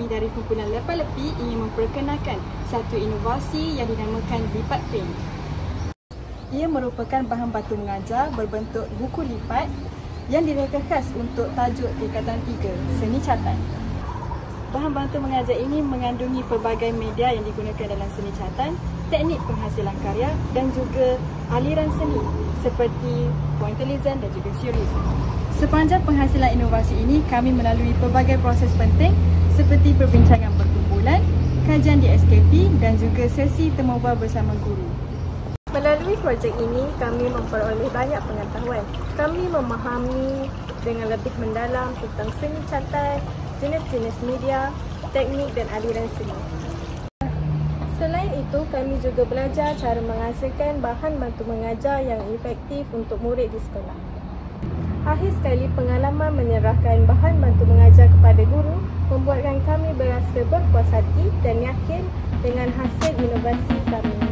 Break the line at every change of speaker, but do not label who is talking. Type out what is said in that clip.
kami dari kumpulan Lepas Lepi ingin memperkenalkan satu inovasi yang dinamakan Lipat Pen. Ia merupakan bahan bantu mengajar berbentuk buku lipat yang direka khas untuk tajuk tingkatan 3, seni catatan. Bahan bantu mengajar ini mengandungi pelbagai media yang digunakan dalam seni catatan, teknik penghasilan karya dan juga aliran seni seperti pointillism dan juga surrealism. Sepanjang penghasilan inovasi ini, kami melalui pelbagai proses penting seperti perbincangan berkumpulan, kajian di SKP dan juga sesi temu bual bersama guru.
Melalui projek ini, kami memperoleh banyak pengetahuan. Kami memahami dengan lebih mendalam tentang seni catatan, jenis-jenis media, teknik dan aliran seni. Selain itu, kami juga belajar cara menghasilkan bahan bantu mengajar yang efektif untuk murid di sekolah. Akhir sekali, pengalaman menyerahkan bahan bantu mengajar kepada guru membuatkan kami berasa berpuas hati dan yakin dengan hasil inovasi kami.